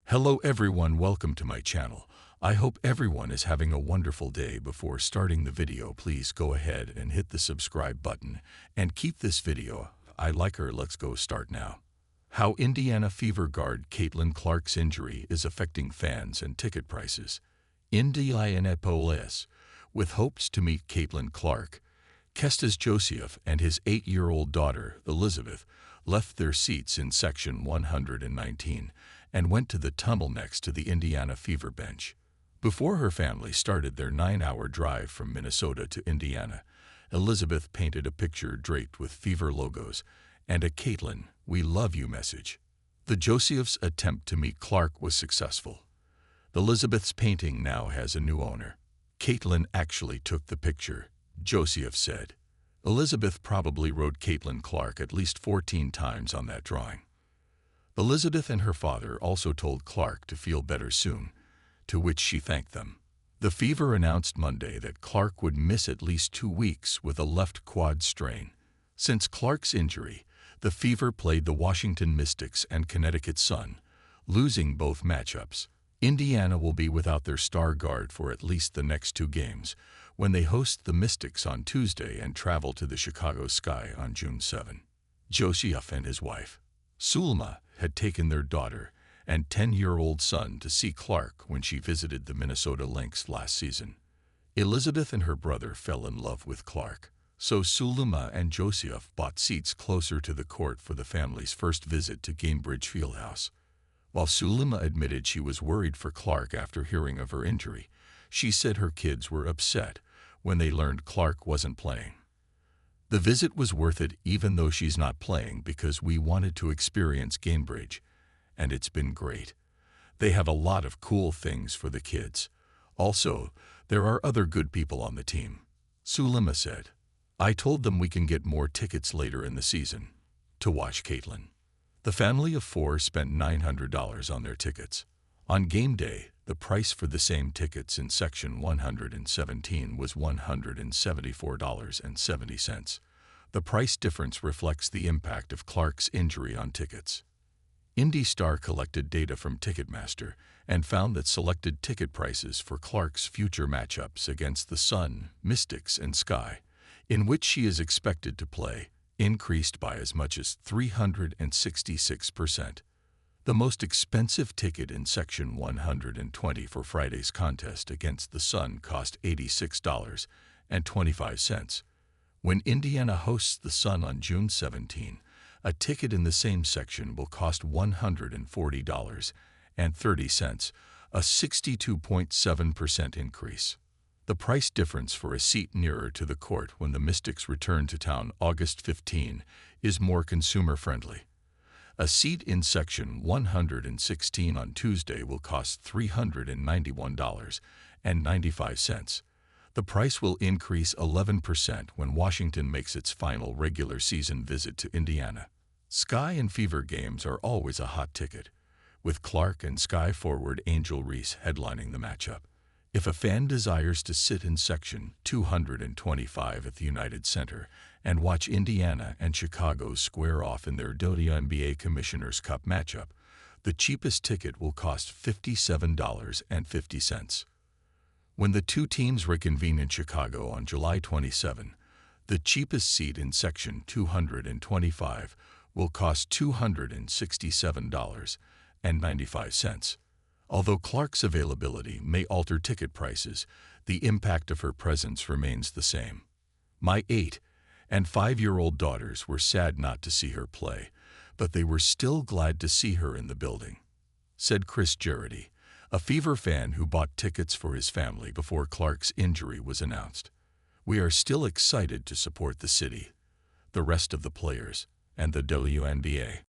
Hello everyone, welcome to my channel. I hope everyone is having a wonderful day. Before starting the video, please go ahead and hit the subscribe button and keep this video. I like her. Let's go start now. How Indiana Fever guard Caitlin Clark's injury is affecting fans and ticket prices. Indianapolis, with hopes to meet Caitlin Clark, Kestas Jociuf and his 8-year-old daughter, Elizabeth, left their seats in section 119 and went to the tunnel next to the Indiana Fever bench. Before her family started their 9-hour drive from Minnesota to Indiana, Elizabeth painted a picture draped with Fever logos and a "Caitlin, we love you" message. The Jociuf's attempt to meet Clark was successful. Elizabeth's painting now has a new owner. Caitlin actually took the picture, Jociuf said. Elizabeth probably wrote Caitlin Clark at least 14 times on that drawing. Elizabeth and her father also told Clark to feel better soon, to which she thanked them. The Fever announced Monday that Clark would miss at least 2 weeks with a left quad strain. Since Clark's injury, the Fever played the Washington Mystics and Connecticut Sun, losing both matchups. Indiana will be without their star guard for at least the next 2 games, when they host the Mystics on Tuesday and travel to the Chicago Sky on June 7. Jociuf and his wife, Sulma, had taken their daughter and 10-year-old son to see Clark when she visited the Minnesota Lynx last season. Elizabeth and her brother fell in love with Clark, so Sulma and Jociuf bought seats closer to the court for the family's first visit to Gainbridge Fieldhouse. While Sulma admitted she was worried for Clark after hearing of her injury, she said her kids were upset when they learned Clark wasn't playing. The visit was worth it even though she's not playing because we wanted to experience Gainbridge, and it's been great. They have a lot of cool things for the kids. Also, there are other good people on the team, Sulma said. I told them we can get more tickets later in the season to watch Caitlin. The family of 4 spent $900 on their tickets. On game day, the price for the same tickets in section 117 was $174.70. The price difference reflects the impact of Clark's injury on tickets. IndyStar collected data from Ticketmaster and found that selected ticket prices for Clark's future matchups against the Sun, Mystics, and Sky, in which she is expected to play, increased by as much as 366%. The most expensive ticket in section 120 for Friday's contest against the Sun cost $86.25. When Indiana hosts the Sun on June 17, a ticket in the same section will cost $140.30, a 62.7% increase. The price difference for a seat nearer to the court when the Mystics return to town August 15 is more consumer-friendly. A seat in section 116 on Tuesday will cost $391.95. The price will increase 11% when Washington makes its final regular season visit to Indiana. Sky and Fever games are always a hot ticket, with Clark and Sky forward Angel Reese headlining the matchup. If a fan desires to sit in section 225 at the United Center and watch Indiana and Chicago square off in their WNBA Commissioner's Cup matchup, the cheapest ticket will cost $57.50. When the 2 teams reconvene in Chicago on July 27, the cheapest seat in section 225 will cost $267.95. Although Clark's availability may alter ticket prices, the impact of her presence remains the same. My 8- and 5-year-old daughters were sad not to see her play, but they were still glad to see her in the building, said Chris Jarrety, a Fever fan who bought tickets for his family before Clark's injury was announced. We are still excited to support the city, the rest of the players, and the WNBA.